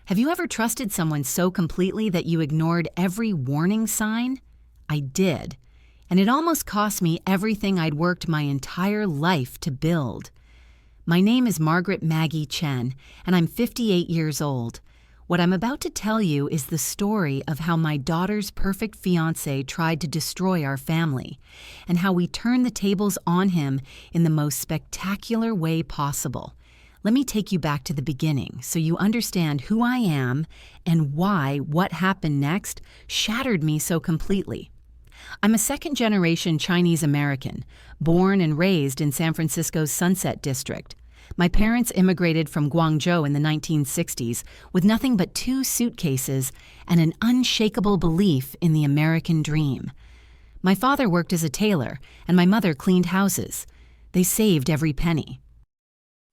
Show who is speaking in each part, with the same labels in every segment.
Speaker 1: Have you ever trusted someone so completely that you ignored every warning sign? I did, and it almost cost me everything I'd worked my entire life to build. My name is Margaret Maggie Chen, and I'm 58 years old. What I'm about to tell you is the story of how my daughter's perfect fiancé tried to destroy our family, and how we turned the tables on him in the most spectacular way possible. Let me take you back to the beginning so you understand who I am and why what happened next shattered me so completely. I'm a second-generation Chinese American, born and raised in San Francisco's Sunset District. My parents immigrated from Guangzhou in the 1960s with nothing but 2 suitcases and an unshakable belief in the American dream. My father worked as a tailor, and my mother cleaned houses. They saved every penny.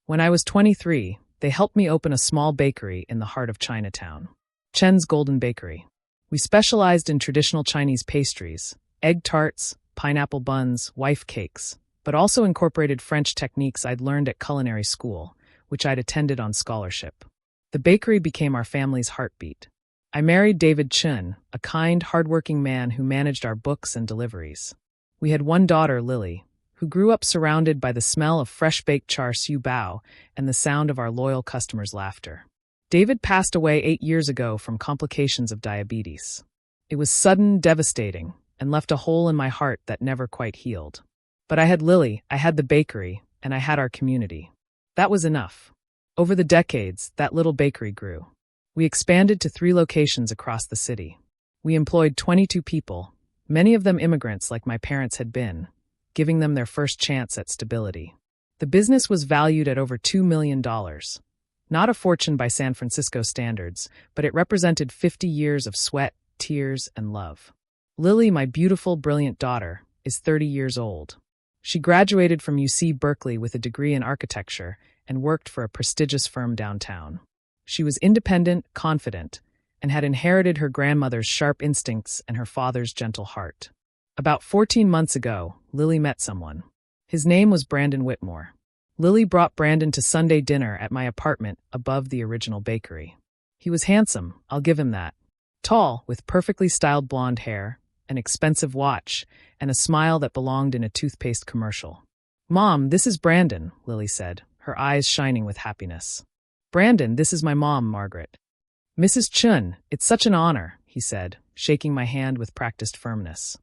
Speaker 2: When I was 23, they helped me open a small bakery in the heart of Chinatown, Chen's Golden Bakery. We specialized in traditional Chinese pastries, egg tarts, pineapple buns, wife cakes, but also incorporated French techniques I'd learned at culinary school, which I'd attended on scholarship. The bakery became our family's heartbeat. I married David Chen, a kind, hardworking man who managed our books and deliveries. We had one daughter, Lily, who grew up surrounded by the smell of fresh-baked char siu bao and the sound of our loyal customers' laughter. David passed away 8 years ago from complications of diabetes. It was sudden, devastating, and left a hole in my heart that never quite healed. But I had Lily, I had the bakery, and I had our community. That was enough. Over the decades, that little bakery grew. We expanded to 3 locations across the city. We employed 22 people, many of them immigrants like my parents had been, giving them their first chance at stability. The business was valued at over $2 million. Not a fortune by San Francisco standards, but it represented 50 years of sweat, tears, and love. Lily, my beautiful, brilliant daughter, is 30 years old. She graduated from UC Berkeley with a degree in architecture and worked for a prestigious firm downtown. She was independent, confident, and had inherited her grandmother's sharp instincts and her father's gentle heart. About 14 months ago, Lily met someone. His name was Brandon Whitmore. Lily brought Brandon to Sunday dinner at my apartment above the original bakery. He was handsome, I'll give him that. Tall, with perfectly styled blonde hair, an expensive watch, and a smile that belonged in a toothpaste commercial. "Mom, this is Brandon," Lily said, her eyes shining with happiness. "Brandon, this is my mom, Margaret." "Mrs. Chun, it's such an honor," he said, shaking my hand with practiced firmness.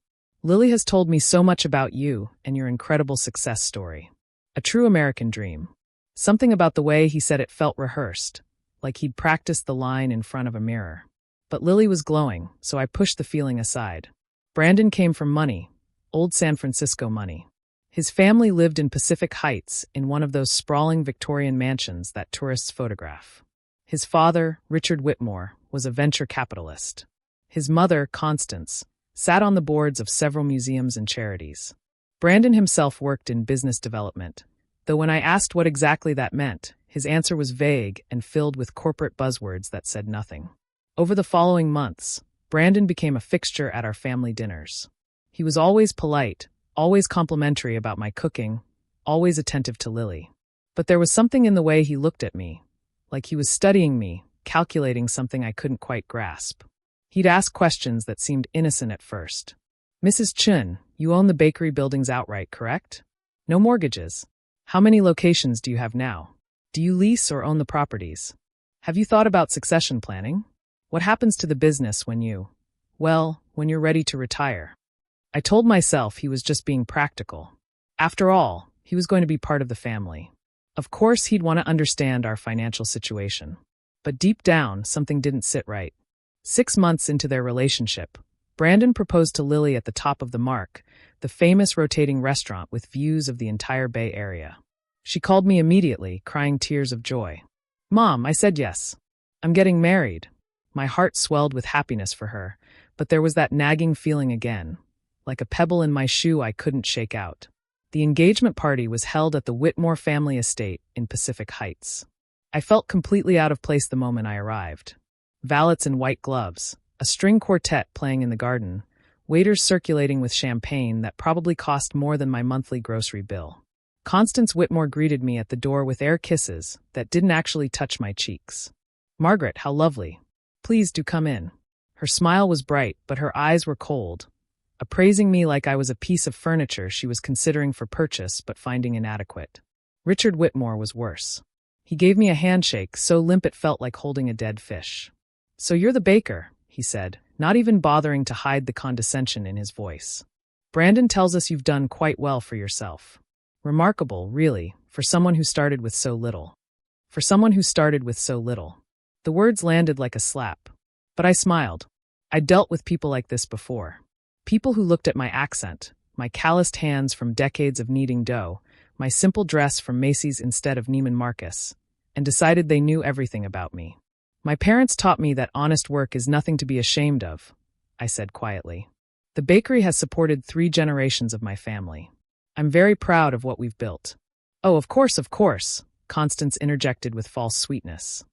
Speaker 2: "Lily has told me so much about you and your incredible success story. A true American dream." Something about the way he said it felt rehearsed, like he'd practiced the line in front of a mirror. But Lily was glowing, so I pushed the feeling aside. Brandon came from money, old San Francisco money. His family lived in Pacific Heights in one of those sprawling Victorian mansions that tourists photograph. His father, Richard Whitmore, was a venture capitalist. His mother, Constance, sat on the boards of several museums and charities. Brandon himself worked in business development, though when I asked what exactly that meant, his answer was vague and filled with corporate buzzwords that said nothing. Over the following months, Brandon became a fixture at our family dinners. He was always polite, always complimentary about my cooking, always attentive to Lily. But there was something in the way he looked at me, like he was studying me, calculating something I couldn't quite grasp. He'd ask questions that seemed innocent at first. "Mrs. Chun, you own the bakery buildings outright, correct? No mortgages. How many locations do you have now? Do you lease or own the properties? Have you thought about succession planning? What happens to the business when you're ready to retire?" I told myself he was just being practical. After all, he was going to be part of the family. Of course, he'd want to understand our financial situation. But deep down, something didn't sit right. 6 months into their relationship, Brandon proposed to Lily at the Top of the Mark, the famous rotating restaurant with views of the entire Bay Area. She called me immediately, crying tears of joy. "Mom," I said yes. "I'm getting married." My heart swelled with happiness for her, but there was that nagging feeling again, like a pebble in my shoe I couldn't shake out. The engagement party was held at the Whitmore family estate in Pacific Heights. I felt completely out of place the moment I arrived. Valets in white gloves, a string quartet playing in the garden, waiters circulating with champagne that probably cost more than my monthly grocery bill. Constance Whitmore greeted me at the door with air kisses that didn't actually touch my cheeks. Margaret, how lovely. Please do come in. Her smile was bright, but her eyes were cold, appraising me like I was a piece of furniture she was considering for purchase but finding inadequate. Richard Whitmore was worse. He gave me a handshake so limp it felt like holding a dead fish. So you're the baker, he said, not even bothering to hide the condescension in his voice. Brandon tells us you've done quite well for yourself. Remarkable, really, for someone who started with so little. For someone who started with so little. The words landed like a slap. But I smiled. I'd dealt with people like this before. People who looked at my accent, my calloused hands from decades of kneading dough, my simple dress from Macy's instead of Neiman Marcus, and decided they knew everything about me. My parents taught me that honest work is nothing to be ashamed of, I said quietly. The bakery has supported 3 generations of my family. I'm very proud of what we've built. Oh, of course, Constance interjected with false sweetness.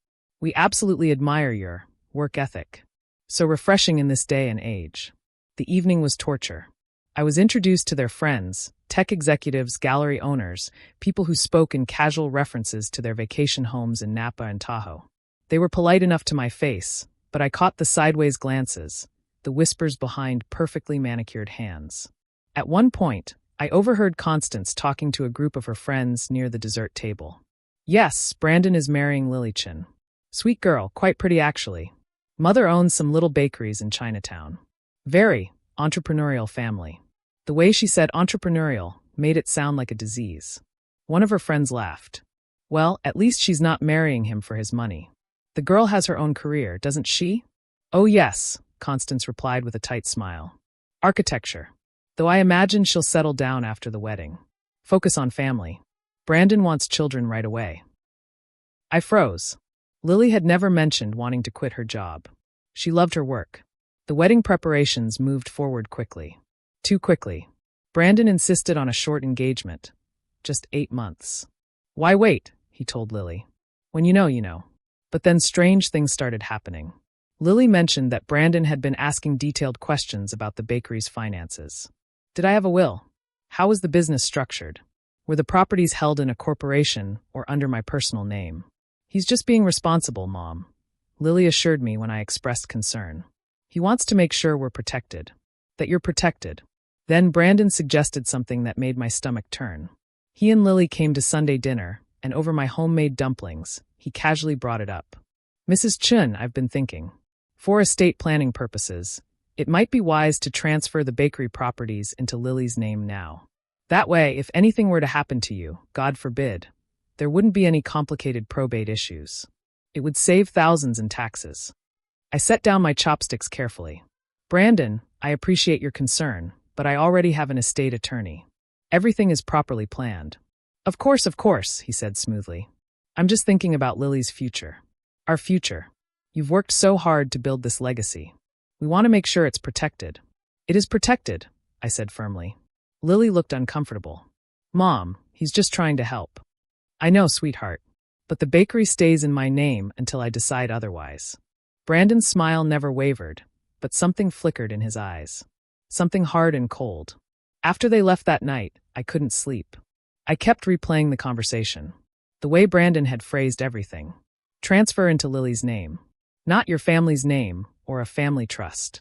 Speaker 2: We absolutely admire your work ethic. So refreshing in this day and age. The evening was torture. I was introduced to their friends, tech executives, gallery owners, people who spoke in casual references to their vacation homes in Napa and Tahoe. They were polite enough to my face, but I caught the sideways glances, the whispers behind perfectly manicured hands. At one point, I overheard Constance talking to a group of her friends near the dessert table. Yes, Brandon is marrying Lily Chin. Sweet girl, quite pretty actually. Mother owns some little bakeries in Chinatown. Very entrepreneurial family. The way she said entrepreneurial made it sound like a disease. One of her friends laughed. Well, at least she's not marrying him for his money. The girl has her own career, doesn't she? Oh yes, Constance replied with a tight smile. Architecture. Though I imagine she'll settle down after the wedding. Focus on family. Brandon wants children right away. I froze. Lily had never mentioned wanting to quit her job. She loved her work. The wedding preparations moved forward quickly. Too quickly. Brandon insisted on a short engagement. Just 8 months. Why wait, he told Lily. When you know, you know. But then strange things started happening. Lily mentioned that Brandon had been asking detailed questions about the bakery's finances. Did I have a will? How was the business structured? Were the properties held in a corporation or under my personal name? He's just being responsible, Mom, Lily assured me when I expressed concern. He wants to make sure we're protected. That you're protected. Then Brandon suggested something that made my stomach turn. He and Lily came to Sunday dinner, and over my homemade dumplings, he casually brought it up. Mrs. Chun, I've been thinking. For estate planning purposes, it might be wise to transfer the bakery properties into Lily's name now. That way, if anything were to happen to you, God forbid, there wouldn't be any complicated probate issues. It would save thousands in taxes. I set down my chopsticks carefully. Brandon, I appreciate your concern, but I already have an estate attorney. Everything is properly planned. Of course, he said smoothly. I'm just thinking about Lily's future. Our future. You've worked so hard to build this legacy. We want to make sure it's protected. It is protected, I said firmly. Lily looked uncomfortable. Mom, he's just trying to help. I know, sweetheart. But the bakery stays in my name until I decide otherwise. Brandon's smile never wavered, but something flickered in his eyes. Something hard and cold. After they left that night, I couldn't sleep. I kept replaying the conversation. The way Brandon had phrased everything. Transfer into Lily's name. Not your family's name or a family trust.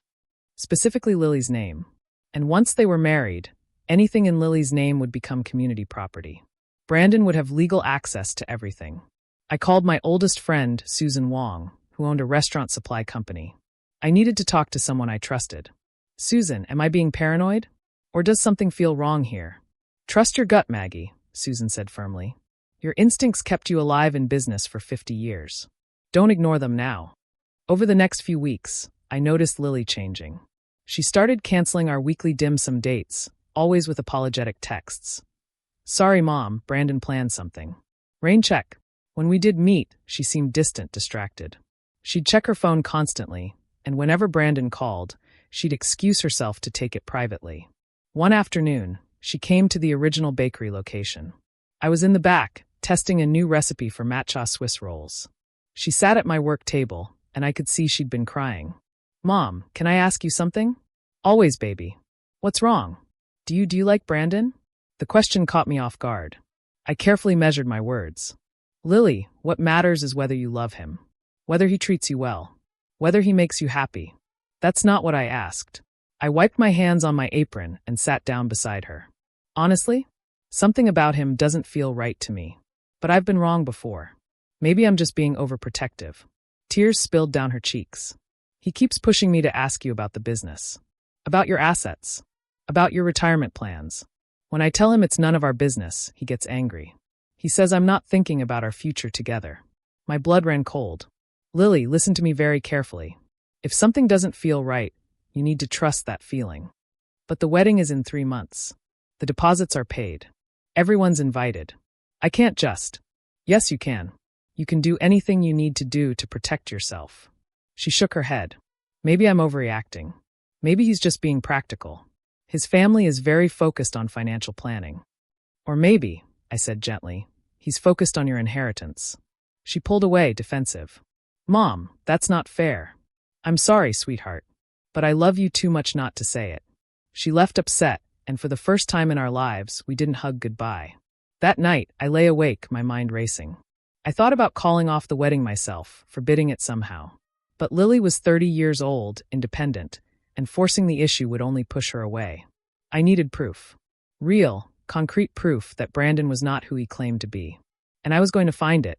Speaker 2: Specifically Lily's name. And once they were married, anything in Lily's name would become community property. Brandon would have legal access to everything. I called my oldest friend, Susan Wong, who owned a restaurant supply company. I needed to talk to someone I trusted. Susan, am I being paranoid? Or does something feel wrong here? Trust your gut, Maggie, Susan said firmly. Your instincts kept you alive in business for 50 years. Don't ignore them now. Over the next few weeks, I noticed Lily changing. She started canceling our weekly dim sum dates, always with apologetic texts. Sorry, Mom, Brandon planned something. Rain check. When we did meet, she seemed distant, distracted. She'd check her phone constantly, and whenever Brandon called, she'd excuse herself to take it privately. One afternoon, she came to the original bakery location. I was in the back, testing a new recipe for matcha Swiss rolls. She sat at my work table, and I could see she'd been crying. Mom, can I ask you something? Always, baby. What's wrong? Do you like Brandon? The question caught me off guard. I carefully measured my words. Lily, what matters is whether you love him. Whether he treats you well. Whether he makes you happy. That's not what I asked. I wiped my hands on my apron and sat down beside her. Honestly, something about him doesn't feel right to me. But I've been wrong before. Maybe I'm just being overprotective. Tears spilled down her cheeks. He keeps pushing me to ask you about the business. About your assets. About your retirement plans. When I tell him it's none of our business, he gets angry. He says I'm not thinking about our future together. My blood ran cold. Lily, listen to me very carefully. If something doesn't feel right, you need to trust that feeling. But the wedding is in 3 months. The deposits are paid. Everyone's invited. I can't just. Yes, you can. You can do anything you need to do to protect yourself. She shook her head. Maybe I'm overreacting. Maybe he's just being practical. His family is very focused on financial planning. Or maybe, I said gently, he's focused on your inheritance. She pulled away, defensive. Mom, that's not fair. I'm sorry, sweetheart. But I love you too much not to say it. She left upset, and for the first time in our lives, we didn't hug goodbye. That night, I lay awake, my mind racing. I thought about calling off the wedding myself, forbidding it somehow. But Lily was 30 years old, independent, and forcing the issue would only push her away. I needed proof. Real, concrete proof that Brandon was not who he claimed to be. And I was going to find it.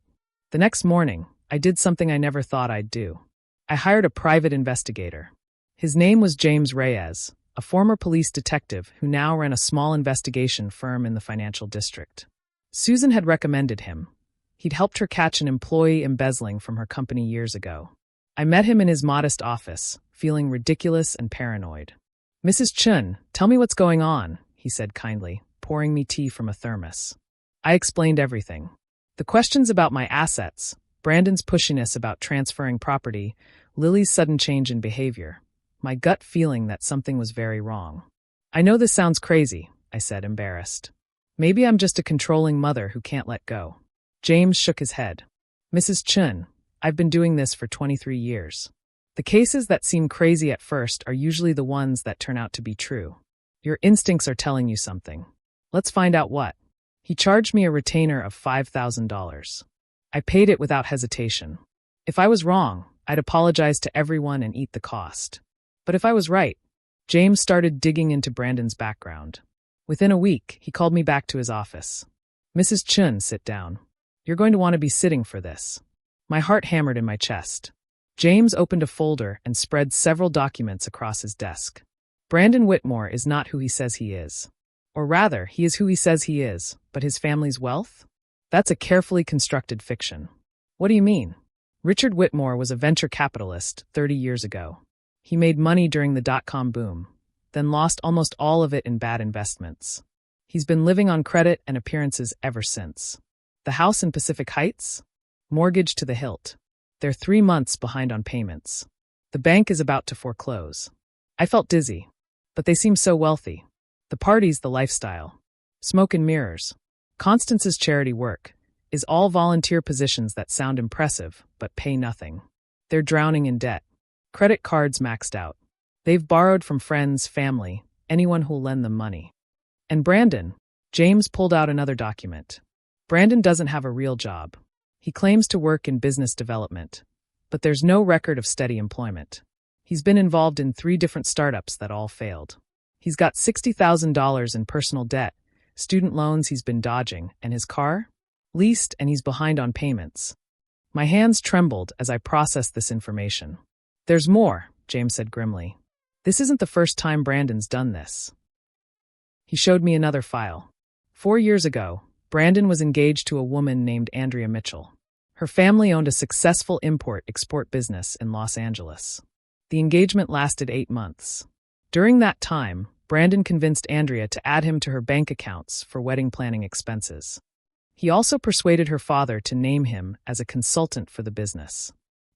Speaker 2: The next morning, I did something I never thought I'd do. I hired a private investigator. His name was James Reyes, a former police detective who now ran a small investigation firm in the financial district. Susan had recommended him. He'd helped her catch an employee embezzling from her company years ago. I met him in his modest office, feeling ridiculous and paranoid. Mrs. Chun, tell me what's going on, he said kindly, pouring me tea from a thermos. I explained everything. The questions about my assets, Brandon's pushiness about transferring property, Lily's sudden change in behavior, my gut feeling that something was very wrong. I know this sounds crazy, I said, embarrassed. Maybe I'm just a controlling mother who can't let go. James shook his head. Mrs. Chun, I've been doing this for 23 years. The cases that seem crazy at first are usually the ones that turn out to be true. Your instincts are telling you something. Let's find out what. He charged me a retainer of $5,000. I paid it without hesitation. If I was wrong, I'd apologize to everyone and eat the cost. But if I was right, James started digging into Brandon's background. Within a week, he called me back to his office. Mrs. Chun, sit down. You're going to want to be sitting for this. My heart hammered in my chest. James opened a folder and spread several documents across his desk. Brandon Whitmore is not who he says he is. Or rather, he is who he says he is, but his family's wealth? That's a carefully constructed fiction. What do you mean? Richard Whitmore was a venture capitalist 30 years ago. He made money during the dot-com boom, then lost almost all of it in bad investments. He's been living on credit and appearances ever since. The house in Pacific Heights? Mortgaged to the hilt. They're 3 months behind on payments. The bank is about to foreclose. I felt dizzy, but they seem so wealthy. The parties, the lifestyle. Smoke and mirrors. Constance's charity work is all volunteer positions that sound impressive, but pay nothing. They're drowning in debt. Credit cards maxed out. They've borrowed from friends, family, anyone who'll lend them money. And Brandon, James pulled out another document. Brandon doesn't have a real job. He claims to work in business development, but there's no record of steady employment. He's been involved in 3 different startups that all failed. He's got $60,000 in personal debt, student loans he's been dodging, and his car? Leased, and he's behind on payments. My hands trembled as I processed this information. There's more, James said grimly. This isn't the first time Brandon's done this. He showed me another file. 4 years ago, Brandon was engaged to a woman named Andrea Mitchell. Her family owned a successful import-export business in Los Angeles. The engagement lasted 8 months. During that time, Brandon convinced Andrea to add him to her bank accounts for wedding planning expenses. He also persuaded her father to name him as a consultant for the business.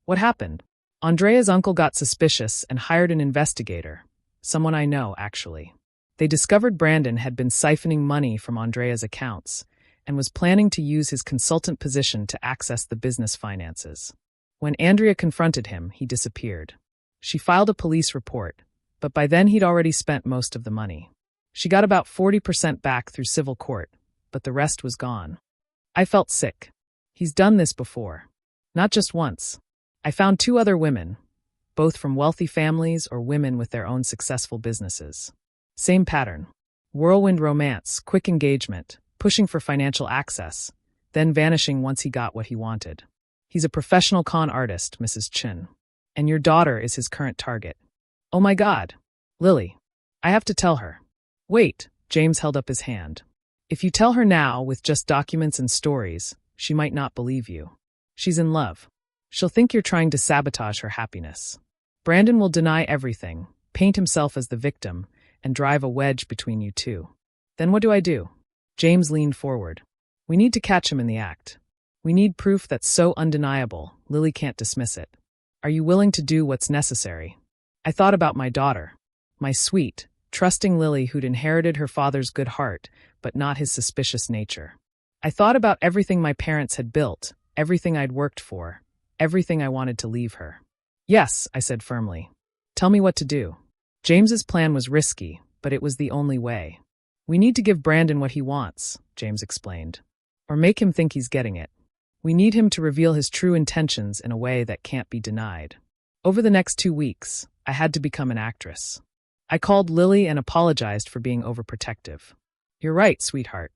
Speaker 2: What happened? Andrea's uncle got suspicious and hired an investigator, someone I know, actually. They discovered Brandon had been siphoning money from Andrea's accounts and was planning to use his consultant position to access the business finances. When Andrea confronted him, he disappeared. She filed a police report, but by then he'd already spent most of the money. She got about 40% back through civil court, but the rest was gone. I felt sick. He's done this before. Not just once. I found 2 other women, both from wealthy families or women with their own successful businesses. Same pattern. Whirlwind romance, quick engagement, pushing for financial access, then vanishing once he got what he wanted. He's a professional con artist, Mrs. Chin. And your daughter is his current target. Oh my God. Lily. I have to tell her. Wait, James held up his hand. If you tell her now with just documents and stories, she might not believe you. She's in love. She'll think you're trying to sabotage her happiness. Brandon will deny everything, paint himself as the victim, and drive a wedge between you two. Then what do I do? James leaned forward. We need to catch him in the act. We need proof that's so undeniable, Lily can't dismiss it. Are you willing to do what's necessary? I thought about my daughter. My sweet, trusting Lily who'd inherited her father's good heart, but not his suspicious nature. I thought about everything my parents had built, everything I'd worked for, everything I wanted to leave her. Yes, I said firmly. Tell me what to do. James's plan was risky, but it was the only way. We need to give Brandon what he wants, James explained. Or make him think he's getting it. We need him to reveal his true intentions in a way that can't be denied. Over the next 2 weeks, I had to become an actress. I called Lily and apologized for being overprotective. You're right, sweetheart.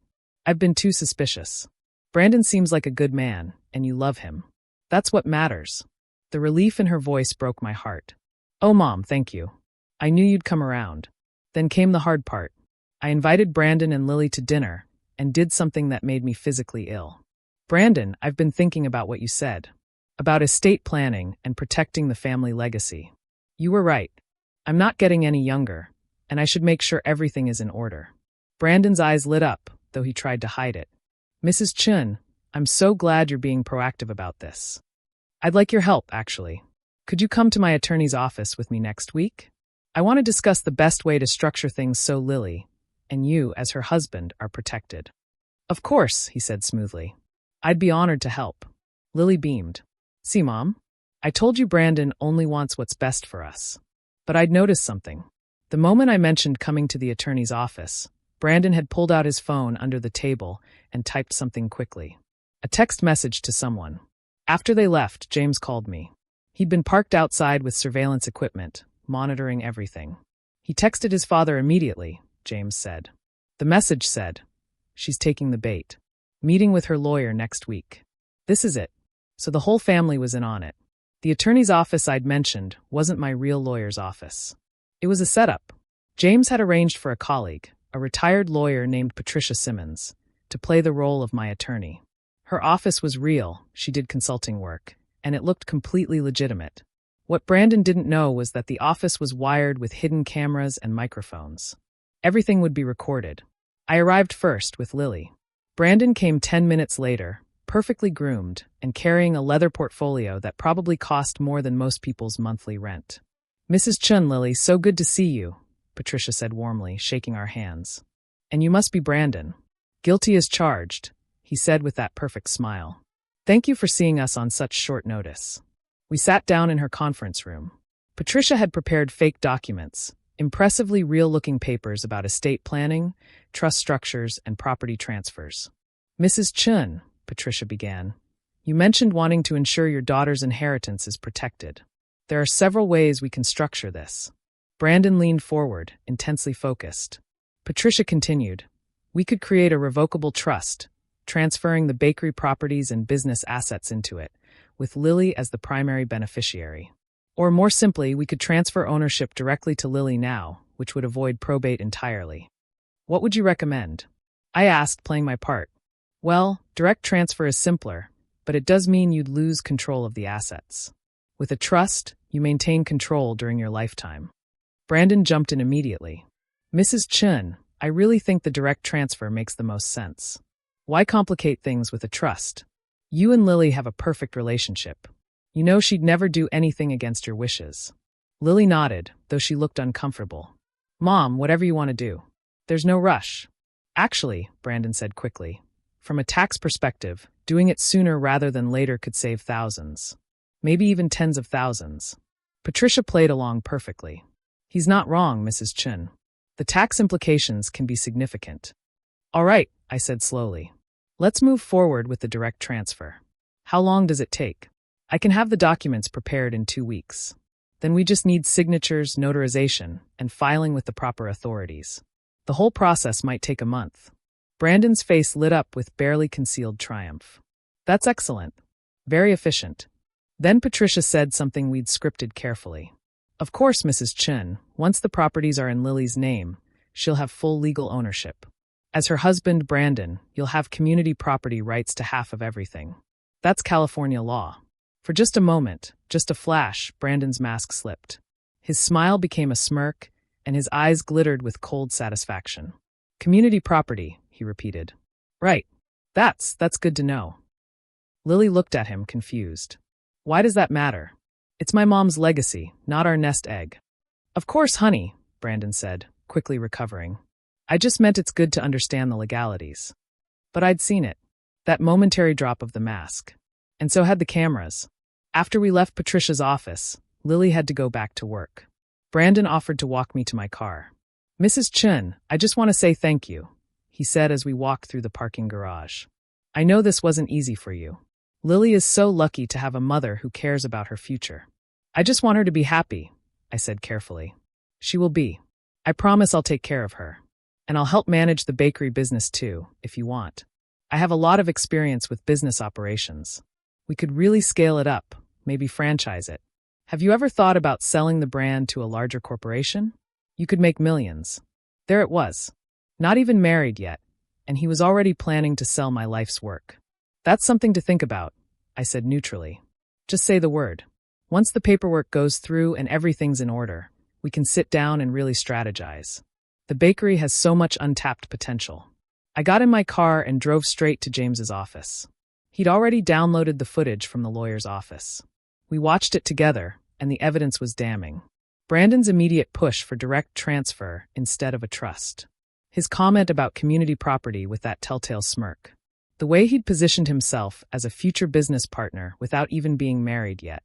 Speaker 2: I've been too suspicious. Brandon seems like a good man, and you love him. That's what matters. The relief in her voice broke my heart. Oh, Mom, thank you. I knew you'd come around. Then came the hard part. I invited Brandon and Lily to dinner and did something that made me physically ill. Brandon, I've been thinking about what you said. About estate planning and protecting the family legacy. You were right. I'm not getting any younger, and I should make sure everything is in order. Brandon's eyes lit up, though he tried to hide it. Mrs. Chun, I'm so glad you're being proactive about this. I'd like your help, actually. Could you come to my attorney's office with me next week? I want to discuss the best way to structure things so Lily, and you as her husband, are protected. Of course, he said smoothly. I'd be honored to help. Lily beamed. See, Mom? I told you Brandon only wants what's best for us. But I'd noticed something. The moment I mentioned coming to the attorney's office, Brandon had pulled out his phone under the table and typed something quickly. A text message to someone. After they left, James called me. He'd been parked outside with surveillance equipment, monitoring everything. He texted his father immediately, James said. The message said, she's taking the bait. Meeting with her lawyer next week. This is it. So the whole family was in on it. The attorney's office I'd mentioned wasn't my real lawyer's office. It was a setup. James had arranged for a colleague, a retired lawyer named Patricia Simmons, to play the role of my attorney. Her office was real, she did consulting work, and it looked completely legitimate. What Brandon didn't know was that the office was wired with hidden cameras and microphones. Everything would be recorded. I arrived first with Lily. Brandon came 10 minutes later, perfectly groomed, and carrying a leather portfolio that probably cost more than most people's monthly rent. Mrs. Chun, Lily, so good to see you, Patricia said warmly, shaking our hands. And you must be Brandon. Guilty as charged, he said with that perfect smile. Thank you for seeing us on such short notice. We sat down in her conference room. Patricia had prepared fake documents, impressively real-looking papers about estate planning, trust structures, and property transfers. Mrs. Chun, Patricia began, you mentioned wanting to ensure your daughter's inheritance is protected. There are several ways we can structure this. Brandon leaned forward, intensely focused. Patricia continued, we could create a revocable trust, transferring the bakery properties and business assets into it, with Lily as the primary beneficiary. Or more simply, we could transfer ownership directly to Lily now, which would avoid probate entirely. What would you recommend? I asked, playing my part. Well, direct transfer is simpler, but it does mean you'd lose control of the assets. With a trust, you maintain control during your lifetime. Brandon jumped in immediately. Mrs. Chun, I really think the direct transfer makes the most sense. Why complicate things with a trust? You and Lily have a perfect relationship. You know she'd never do anything against your wishes. Lily nodded, though she looked uncomfortable. Mom, whatever you want to do. There's no rush. Actually, Brandon said quickly, from a tax perspective, doing it sooner rather than later could save thousands. Maybe even tens of thousands. Patricia played along perfectly. He's not wrong, Mrs. Chun. The tax implications can be significant. All right, I said slowly. Let's move forward with the direct transfer. How long does it take? I can have the documents prepared in 2 weeks. Then we just need signatures, notarization, and filing with the proper authorities. The whole process might take a month. Brandon's face lit up with barely concealed triumph. That's excellent. Very efficient. Then Patricia said something we'd scripted carefully. Of course, Mrs. Chen, once the properties are in Lily's name, she'll have full legal ownership. As her husband, Brandon, you'll have community property rights to half of everything. That's California law. For just a moment, just a flash, Brandon's mask slipped. His smile became a smirk, and his eyes glittered with cold satisfaction. Community property, he repeated. Right. That's good to know. Lily looked at him, confused. Why does that matter? It's my mom's legacy, not our nest egg. Of course, honey, Brandon said, quickly recovering. I just meant it's good to understand the legalities. But I'd seen it. That momentary drop of the mask. And so had the cameras. After we left Patricia's office, Lily had to go back to work. Brandon offered to walk me to my car. Mrs. Chen, I just want to say thank you, he said as we walked through the parking garage. I know this wasn't easy for you. Lily is so lucky to have a mother who cares about her future. I just want her to be happy, I said carefully. She will be. I promise I'll take care of her. And I'll help manage the bakery business too, if you want. I have a lot of experience with business operations. We could really scale it up, maybe franchise it. Have you ever thought about selling the brand to a larger corporation? You could make millions. There it was. Not even married yet, and he was already planning to sell my life's work. That's something to think about, I said neutrally. Just say the word. Once the paperwork goes through and everything's in order, we can sit down and really strategize. The bakery has so much untapped potential. I got in my car and drove straight to James's office. He'd already downloaded the footage from the lawyer's office. We watched it together, and the evidence was damning. Brandon's immediate push for direct transfer instead of a trust. His comment about community property with that telltale smirk. The way he'd positioned himself as a future business partner without even being married yet.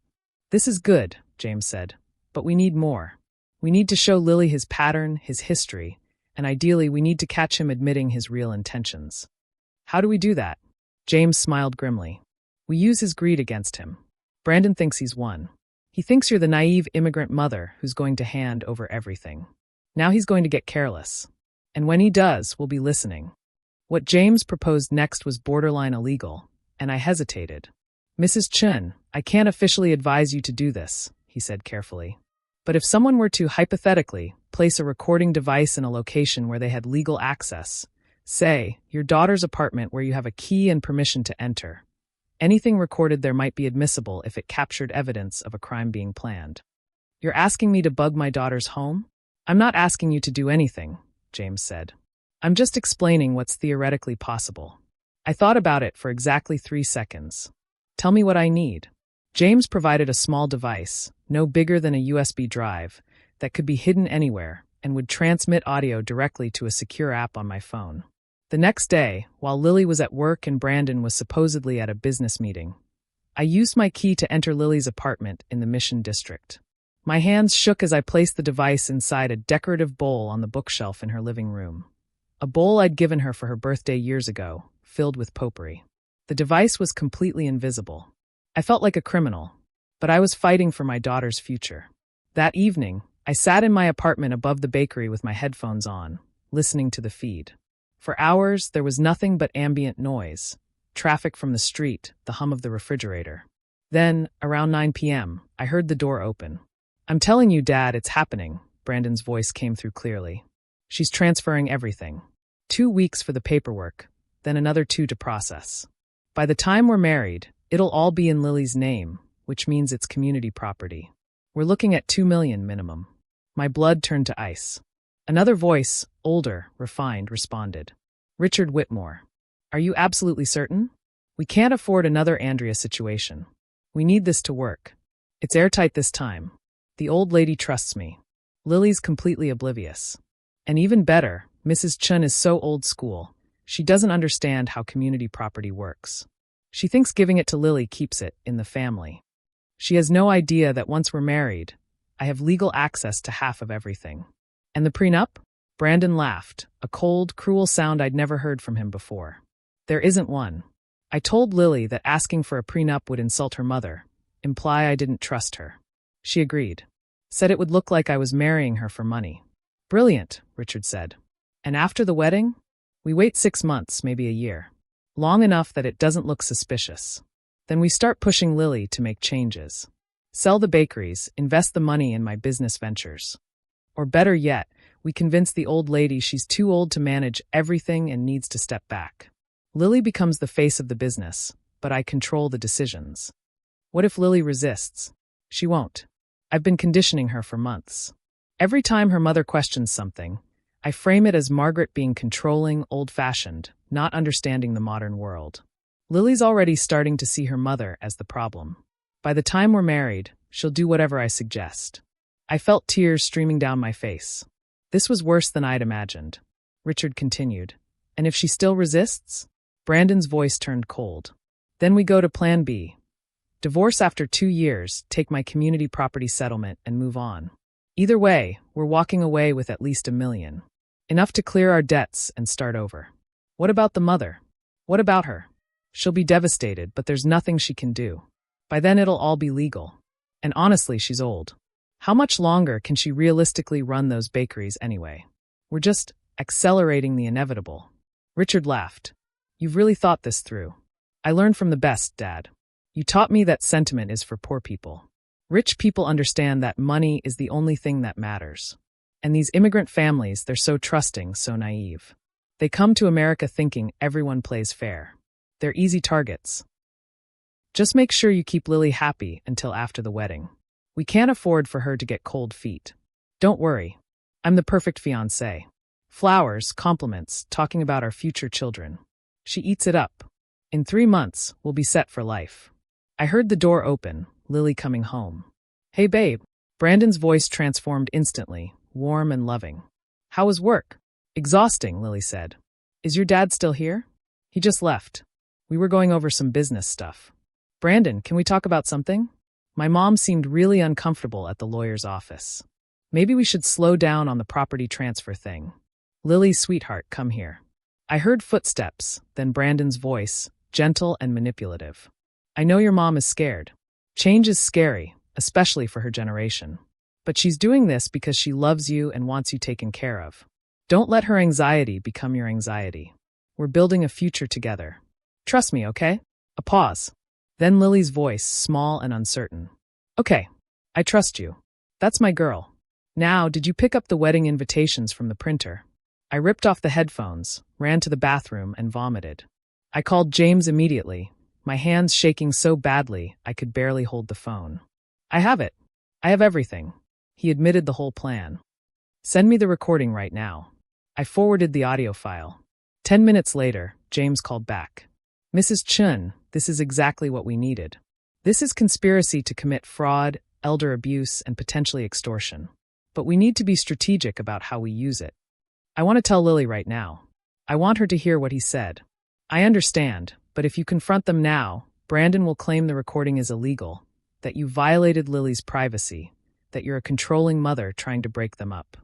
Speaker 2: This is good, James said, but we need more. We need to show Lily his pattern, his history, and ideally we need to catch him admitting his real intentions. How do we do that? James smiled grimly. We use his greed against him. Brandon thinks he's won. He thinks you're the naive immigrant mother who's going to hand over everything. Now he's going to get careless. And when he does, we'll be listening. What James proposed next was borderline illegal, and I hesitated. Mrs. Chen, I can't officially advise you to do this, he said carefully. But if someone were to, hypothetically, place a recording device in a location where they had legal access, say, your daughter's apartment where you have a key and permission to enter, anything recorded there might be admissible if it captured evidence of a crime being planned. You're asking me to bug my daughter's home? I'm not asking you to do anything, James said. I'm just explaining what's theoretically possible. I thought about it for exactly 3 seconds. Tell me what I need. James provided a small device, no bigger than a USB drive, that could be hidden anywhere and would transmit audio directly to a secure app on my phone. The next day, while Lily was at work and Brandon was supposedly at a business meeting, I used my key to enter Lily's apartment in the Mission District. My hands shook as I placed the device inside a decorative bowl on the bookshelf in her living room. A bowl I'd given her for her birthday years ago, filled with potpourri. The device was completely invisible. I felt like a criminal, but I was fighting for my daughter's future. That evening, I sat in my apartment above the bakery with my headphones on, listening to the feed. For hours, there was nothing but ambient noise, traffic from the street, the hum of the refrigerator. Then, around 9 p.m., I heard the door open. I'm telling you, Dad, it's happening, Brandon's voice came through clearly. She's transferring everything. 2 weeks for the paperwork, then another 2 to process. By the time we're married, it'll all be in Lily's name, which means it's community property. We're looking at $2 million minimum. My blood turned to ice. Another voice, older, refined, responded. Richard Whitmore. Are you absolutely certain? We can't afford another Andrea situation. We need this to work. It's airtight this time. The old lady trusts me. Lily's completely oblivious. And even better, Mrs. Chen is so old school. She doesn't understand how community property works. She thinks giving it to Lily keeps it in the family. She has no idea that once we're married, I have legal access to half of everything. And the prenup? Brandon laughed, a cold, cruel sound I'd never heard from him before. There isn't one. I told Lily that asking for a prenup would insult her mother, imply I didn't trust her. She agreed. Said it would look like I was marrying her for money. Brilliant, Richard said. And after the wedding? We wait 6 months, maybe a year. Long enough that it doesn't look suspicious. Then we start pushing Lily to make changes. Sell the bakeries, invest the money in my business ventures. Or better yet, we convince the old lady she's too old to manage everything and needs to step back. Lily becomes the face of the business, but I control the decisions. What if Lily resists? She won't. I've been conditioning her for months. Every time her mother questions something, I frame it as Margaret being controlling, old-fashioned, not understanding the modern world. Lily's already starting to see her mother as the problem. By the time we're married, she'll do whatever I suggest. I felt tears streaming down my face. This was worse than I'd imagined. Richard continued. And if she still resists? Brandon's voice turned cold. Then we go to Plan B. Divorce after 2 years, take my community property settlement, and move on. Either way, we're walking away with at least $1 million. Enough to clear our debts and start over. What about the mother? What about her? She'll be devastated, but there's nothing she can do. By then it'll all be legal. And honestly, she's old. How much longer can she realistically run those bakeries anyway? We're just accelerating the inevitable. Richard laughed. You've really thought this through. I learned from the best, Dad. You taught me that sentiment is for poor people. Rich people understand that money is the only thing that matters. And these immigrant families, they're so trusting, so naive. They come to America thinking everyone plays fair. They're easy targets. Just make sure you keep Lily happy until after the wedding. We can't afford for her to get cold feet. Don't worry. I'm the perfect fiancé. Flowers, compliments, talking about our future children. She eats it up. In 3 months, we'll be set for life. I heard the door open, Lily coming home. Hey babe. Brandon's voice transformed instantly, warm and loving. How was work? Exhausting, Lily said. Is your dad still here? He just left. We were going over some business stuff. Brandon, can we talk about something? My mom seemed really uncomfortable at the lawyer's office. Maybe we should slow down on the property transfer thing. Lily, sweetheart, come here. I heard footsteps, then Brandon's voice, gentle and manipulative. I know your mom is scared. Change is scary, especially for her generation. But she's doing this because she loves you and wants you taken care of. Don't let her anxiety become your anxiety. We're building a future together. Trust me, okay? A pause. Then Lily's voice, small and uncertain. Okay, I trust you. That's my girl. Now, did you pick up the wedding invitations from the printer? I ripped off the headphones, ran to the bathroom, and vomited. I called James immediately, my hands shaking so badly I could barely hold the phone. I have it. I have everything. He admitted the whole plan. Send me the recording right now. I forwarded the audio file. 10 minutes later, James called back. Mrs. Chun, this is exactly what we needed. This is conspiracy to commit fraud, elder abuse, and potentially extortion. But we need to be strategic about how we use it. I want to tell Lily right now. I want her to hear what he said. I understand, but if you confront them now, Brandon will claim the recording is illegal, that you violated Lily's privacy, that you're a controlling mother trying to break them up.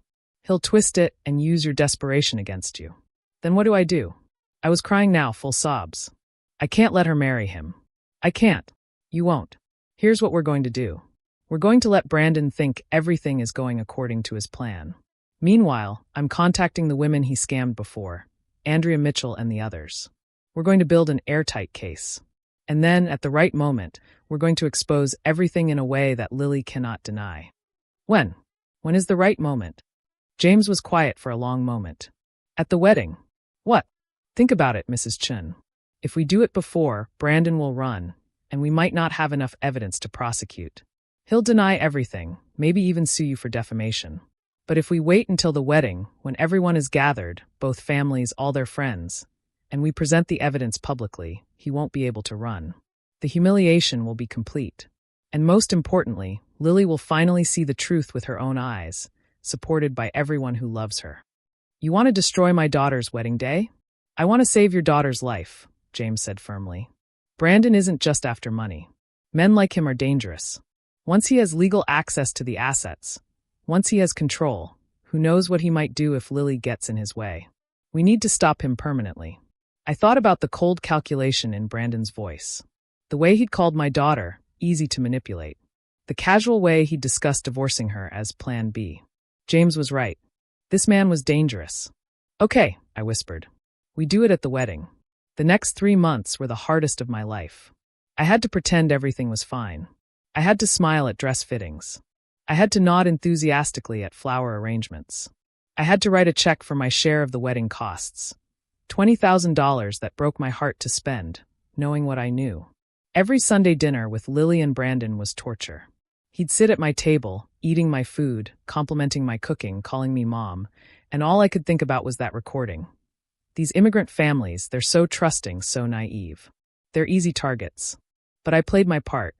Speaker 2: He'll twist it and use your desperation against you. Then what do I do? I was crying now, full sobs. I can't let her marry him. I can't. You won't. Here's what we're going to do. We're going to let Brandon think everything is going according to his plan. Meanwhile, I'm contacting the women he scammed before, Andrea Mitchell and the others. We're going to build an airtight case. And then, at the right moment, we're going to expose everything in a way that Lily cannot deny. When? When is the right moment? James was quiet for a long moment. At the wedding. What? Think about it, Mrs. Chun. If we do it before, Brandon will run, and we might not have enough evidence to prosecute. He'll deny everything, maybe even sue you for defamation. But if we wait until the wedding, when everyone is gathered, both families, all their friends, and we present the evidence publicly, he won't be able to run. The humiliation will be complete. And most importantly, Lily will finally see the truth with her own eyes, supported by everyone who loves her. You want to destroy my daughter's wedding day? I want to save your daughter's life, James said firmly. Brandon isn't just after money. Men like him are dangerous. Once he has legal access to the assets, once he has control, who knows what he might do if Lily gets in his way. We need to stop him permanently. I thought about the cold calculation in Brandon's voice. The way he'd called my daughter, easy to manipulate. The casual way he discussed divorcing her as Plan B. James was right. This man was dangerous. Okay, I whispered. We do it at the wedding. The next 3 months were the hardest of my life. I had to pretend everything was fine. I had to smile at dress fittings. I had to nod enthusiastically at flower arrangements. I had to write a check for my share of the wedding costs. $20,000 that broke my heart to spend, knowing what I knew. Every Sunday dinner with Lily and Brandon was torture. He'd sit at my table, eating my food, complimenting my cooking, calling me mom, and all I could think about was that recording. These immigrant families, they're so trusting, so naive. They're easy targets. But I played my part.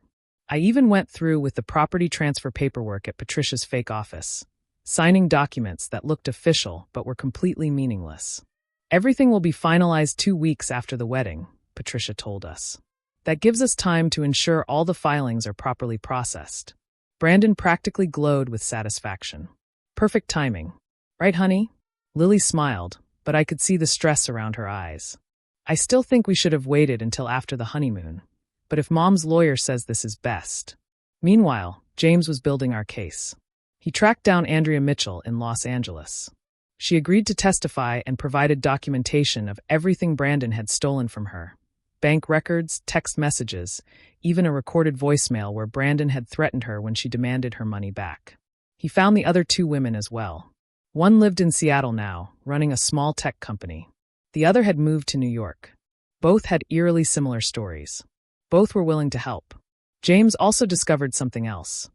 Speaker 2: I even went through with the property transfer paperwork at Patricia's fake office, signing documents that looked official but were completely meaningless. Everything will be finalized 2 weeks after the wedding, Patricia told us. That gives us time to ensure all the filings are properly processed. Brandon practically glowed with satisfaction. Perfect timing. Right, honey? Lily smiled, but I could see the stress around her eyes. I still think we should have waited until after the honeymoon. But if Mom's lawyer says this is best. Meanwhile, James was building our case. He tracked down Andrea Mitchell in Los Angeles. She agreed to testify and provided documentation of everything Brandon had stolen from her. Bank records, text messages, even a recorded voicemail where Brandon had threatened her when she demanded her money back. He found the other 2 women as well. One lived in Seattle now, running a small tech company. The other had moved to New York. Both had eerily similar stories. Both were willing to help. James also discovered something else.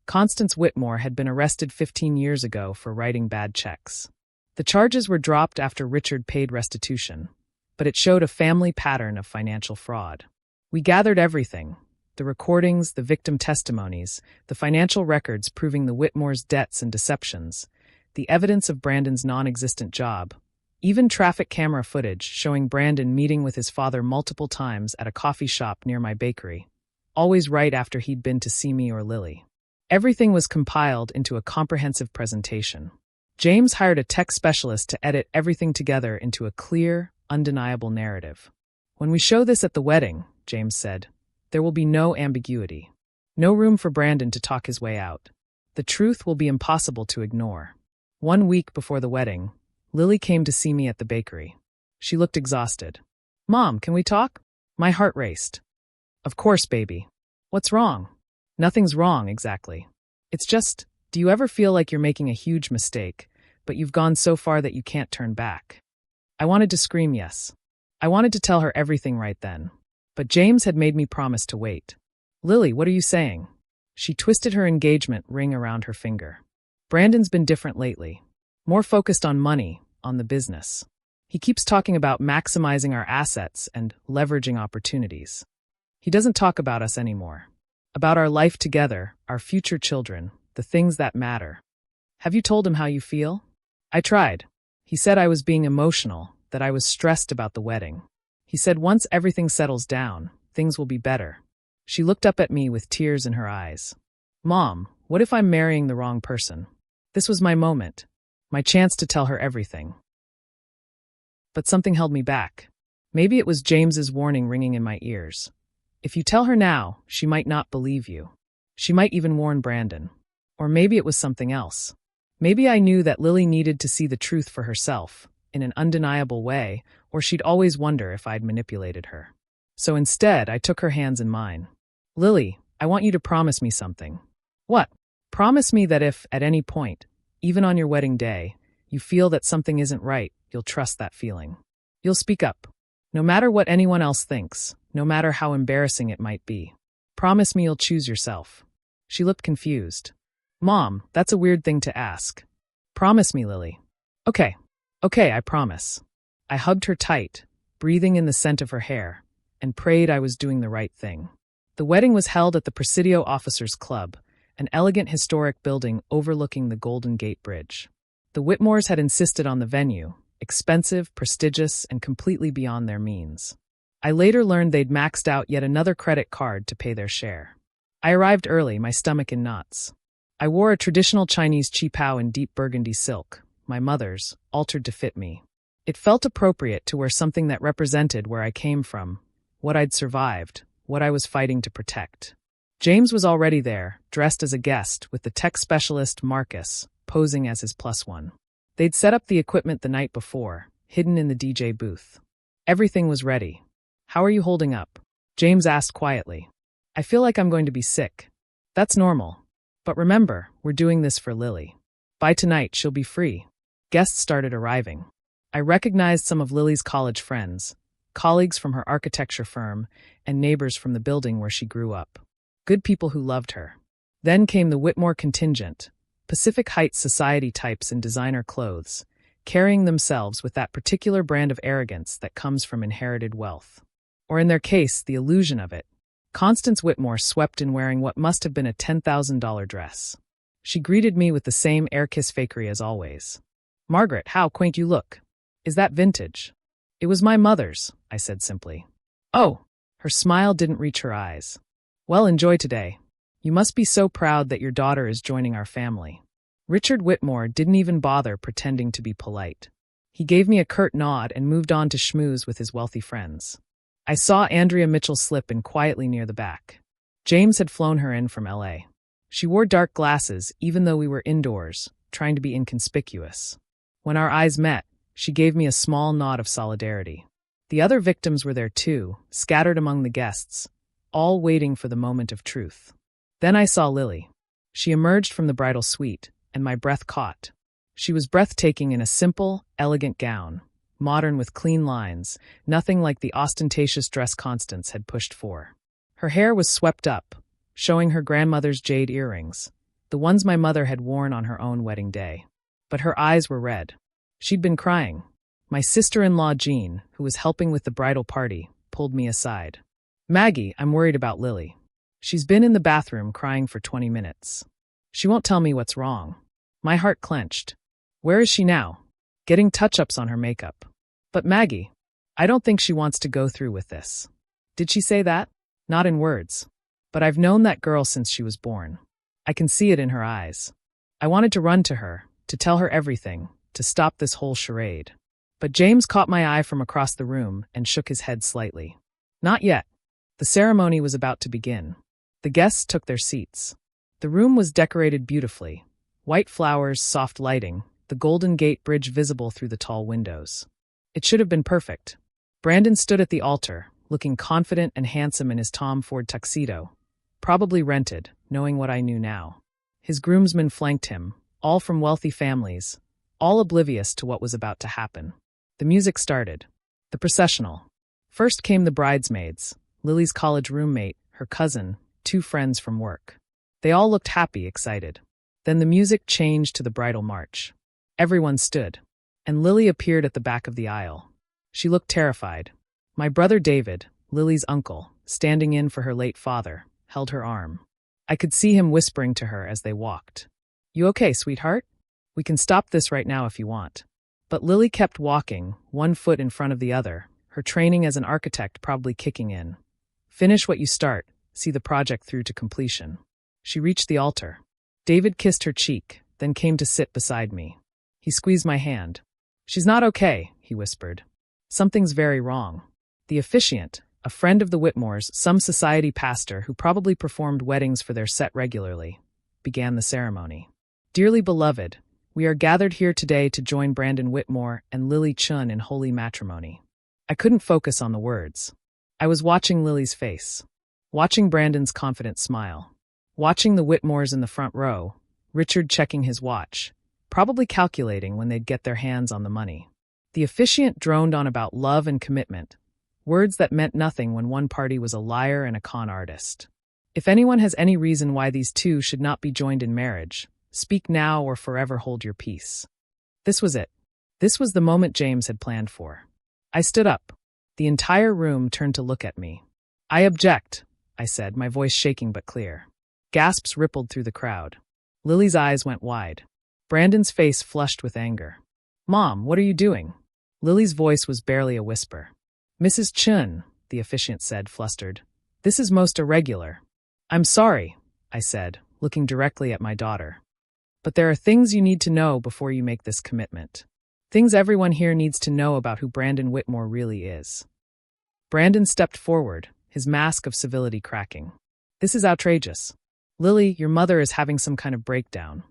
Speaker 2: Constance Whitmore had been arrested 15 years ago for writing bad checks. The charges were dropped after Richard paid restitution, but it showed a family pattern of financial fraud. We gathered everything: the recordings, the victim testimonies, the financial records proving the Whitmores' debts and deceptions, the evidence of Brandon's non-existent job, even traffic camera footage showing Brandon meeting with his father multiple times at a coffee shop near my bakery, always right after he'd been to see me or Lily. Everything was compiled into a comprehensive presentation. James hired a tech specialist to edit everything together into a clear, undeniable narrative. When we show this at the wedding, James said, there will be no ambiguity. No room for Brandon to talk his way out. The truth will be impossible to ignore. 1 week before the wedding, Lily came to see me at the bakery. She looked exhausted. Mom, can we talk? My heart raced. Of course, baby. What's wrong? Nothing's wrong, exactly. It's just, do you ever feel like you're making a huge mistake, but you've gone so far that you can't turn back? I wanted to scream yes. I wanted to tell her everything right then. But James had made me promise to wait. Lily, what are you saying? She twisted her engagement ring around her finger. Brandon's been different lately. More focused on money, on the business. He keeps talking about maximizing our assets and leveraging opportunities. He doesn't talk about us anymore. About our life together, our future children, the things that matter. Have you told him how you feel? I tried. He said I was being emotional, that I was stressed about the wedding. He said once everything settles down, things will be better. She looked up at me with tears in her eyes. Mom, what if I'm marrying the wrong person? This was my moment, my chance to tell her everything. But something held me back. Maybe it was James's warning ringing in my ears. If you tell her now, she might not believe you. She might even warn Brandon. Or maybe it was something else. Maybe I knew that Lily needed to see the truth for herself, in an undeniable way, or she'd always wonder if I'd manipulated her. So instead, I took her hands in mine. Lily, I want you to promise me something. What? Promise me that if, at any point, even on your wedding day, you feel that something isn't right, you'll trust that feeling. You'll speak up. No matter what anyone else thinks, no matter how embarrassing it might be. Promise me you'll choose yourself. She looked confused. Mom, that's a weird thing to ask. Promise me, Lily. Okay, I promise. I hugged her tight, breathing in the scent of her hair, and prayed I was doing the right thing. The wedding was held at the Presidio Officers Club, an elegant historic building overlooking the Golden Gate Bridge. The Whitmores had insisted on the venue, expensive, prestigious, and completely beyond their means. I later learned they'd maxed out yet another credit card to pay their share. I arrived early, my stomach in knots. I wore a traditional Chinese qipao in deep burgundy silk, my mother's, altered to fit me. It felt appropriate to wear something that represented where I came from, what I'd survived, what I was fighting to protect. James was already there, dressed as a guest, with the tech specialist Marcus posing as his plus one. They'd set up the equipment the night before, hidden in the DJ booth. Everything was ready. "How are you holding up?" James asked quietly. "I feel like I'm going to be sick." "That's normal. But remember, we're doing this for Lily. By tonight, she'll be free." Guests started arriving. I recognized some of Lily's college friends, colleagues from her architecture firm, and neighbors from the building where she grew up. Good people who loved her. Then came the Whitmore contingent, Pacific Heights society types in designer clothes, carrying themselves with that particular brand of arrogance that comes from inherited wealth. Or in their case, the illusion of it. Constance Whitmore swept in wearing what must have been a $10,000 dress. She greeted me with the same air-kiss fakery as always. "Margaret, how quaint you look. Is that vintage?" "It was my mother's," I said simply. "Oh." Her smile didn't reach her eyes. "Well, enjoy today. You must be so proud that your daughter is joining our family." Richard Whitmore didn't even bother pretending to be polite. He gave me a curt nod and moved on to schmooze with his wealthy friends. I saw Andrea Mitchell slip in quietly near the back. James had flown her in from LA. She wore dark glasses even though we were indoors, trying to be inconspicuous. When our eyes met, she gave me a small nod of solidarity. The other victims were there too, scattered among the guests, all waiting for the moment of truth. Then I saw Lily. She emerged from the bridal suite, and my breath caught. She was breathtaking in a simple, elegant gown, modern with clean lines, nothing like the ostentatious dress Constance had pushed for. Her hair was swept up, showing her grandmother's jade earrings, the ones my mother had worn on her own wedding day. But her eyes were red. She'd been crying. My sister-in-law Jean, who was helping with the bridal party, pulled me aside. "Maggie, I'm worried about Lily. She's been in the bathroom crying for 20 minutes. She won't tell me what's wrong." My heart clenched. "Where is she now?" "Getting touch-ups on her makeup." "But Maggie, I don't think she wants to go through with this." "Did she say that?" "Not in words. But I've known that girl since she was born. I can see it in her eyes." I wanted to run to her, to tell her everything, to stop this whole charade. But James caught my eye from across the room and shook his head slightly. "Not yet." The ceremony was about to begin. The guests took their seats. The room was decorated beautifully. White flowers, soft lighting, the Golden Gate Bridge visible through the tall windows. It should have been perfect. Brandon stood at the altar, looking confident and handsome in his Tom Ford tuxedo, probably rented, knowing what I knew now. His groomsmen flanked him, all from wealthy families, all oblivious to what was about to happen. The music started. The processional. First came the bridesmaids, Lily's college roommate, her cousin, 2 friends from work. They all looked happy, excited. Then the music changed to the bridal march. Everyone stood, and Lily appeared at the back of the aisle. She looked terrified. My brother David, Lily's uncle, standing in for her late father, held her arm. I could see him whispering to her as they walked. "You okay, sweetheart? We can stop this right now if you want." But Lily kept walking, one foot in front of the other, her training as an architect probably kicking in. "Finish what you start, see the project through to completion." She reached the altar. David kissed her cheek, then came to sit beside me. He squeezed my hand. "She's not okay," he whispered. "Something's very wrong." The officiant, a friend of the Whitmores, some society pastor who probably performed weddings for their set regularly, began the ceremony. "Dearly beloved, we are gathered here today to join Brandon Whitmore and Lily Chun in holy matrimony." I couldn't focus on the words. I was watching Lily's face, watching Brandon's confident smile, watching the Whitmores in the front row, Richard checking his watch, probably calculating when they'd get their hands on the money. The officiant droned on about love and commitment, words that meant nothing when one party was a liar and a con artist. If anyone has any reason why these two should not be joined in marriage, speak now or forever hold your peace. This was it. This was the moment James had planned for. I stood up. The entire room turned to look at me. "I object," I said, my voice shaking but clear. Gasps rippled through the crowd. Lily's eyes went wide. Brandon's face flushed with anger. "Mom, what are you doing?" Lily's voice was barely a whisper. "Mrs. Chun," the officiant said, flustered. "This is most irregular." "I'm sorry," I said, looking directly at my daughter. "But there are things you need to know before you make this commitment. Things everyone here needs to know about who Brandon Whitmore really is." Brandon stepped forward, his mask of civility cracking. This is outrageous. Lily, your mother is having some kind of breakdown.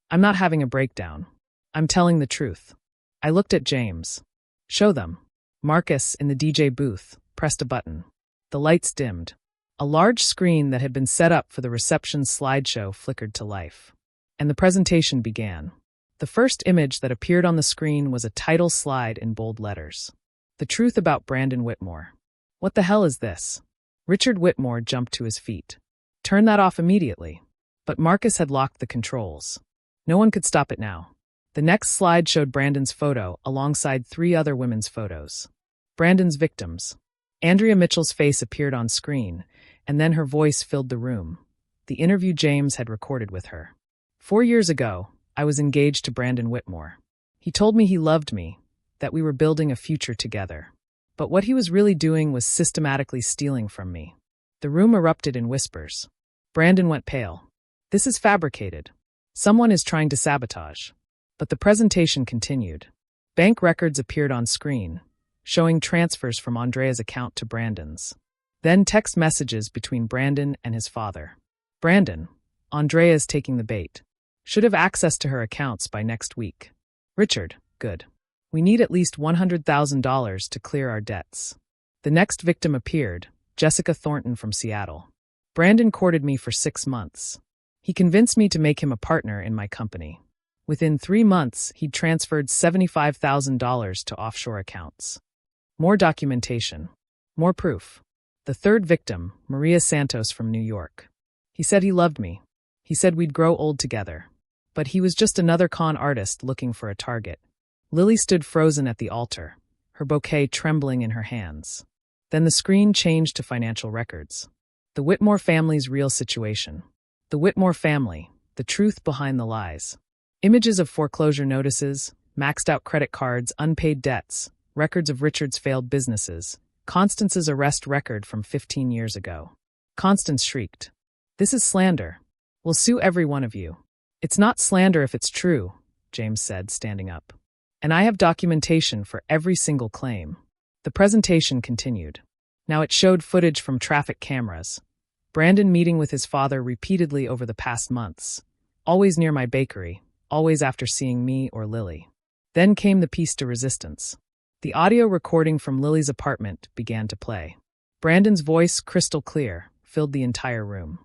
Speaker 2: I'm not having a breakdown. I'm telling the truth. I looked at James. Show them. Marcus, in the DJ booth, pressed a button. The lights dimmed. A large screen that had been set up for the reception slideshow flickered to life. And the presentation began. The first image that appeared on the screen was a title slide in bold letters. The truth about Brandon Whitmore. What the hell is this? Richard Whitmore jumped to his feet. Turn that off immediately. But Marcus had locked the controls. No one could stop it now. The next slide showed Brandon's photo alongside 3 other women's photos. Brandon's victims. Andrea Mitchell's face appeared on screen, and then her voice filled the room. The interview James had recorded with her. 4 years ago, I was engaged to Brandon Whitmore. He told me he loved me, that we were building a future together. But what he was really doing was systematically stealing from me. The room erupted in whispers. Brandon went pale. This is fabricated. Someone is trying to sabotage. But the presentation continued. Bank records appeared on screen, showing transfers from Andrea's account to Brandon's. Then text messages between Brandon and his father. Brandon, Andrea's taking the bait. Should have access to her accounts by next week. Richard, good. We need at least $100,000 to clear our debts. The next victim appeared, Jessica Thornton from Seattle. Brandon courted me for 6 months. He convinced me to make him a partner in my company. Within 3 months, he'd transferred $75,000 to offshore accounts. More documentation. More proof. The third victim, Maria Santos from New York. He said he loved me. He said we'd grow old together. But he was just another con artist looking for a target. Lily stood frozen at the altar, her bouquet trembling in her hands. Then the screen changed to financial records. The Whitmore family's real situation. The Whitmore family, the truth behind the lies. Images of foreclosure notices, maxed-out credit cards, unpaid debts, records of Richard's failed businesses, Constance's arrest record from 15 years ago. Constance shrieked. This is slander. We'll sue every one of you. It's not slander if it's true, James said, standing up. And I have documentation for every single claim. The presentation continued. Now it showed footage from traffic cameras. Brandon meeting with his father repeatedly over the past months. Always near my bakery, always after seeing me or Lily. Then came the piece de resistance. The audio recording from Lily's apartment began to play. Brandon's voice, crystal clear, filled the entire room.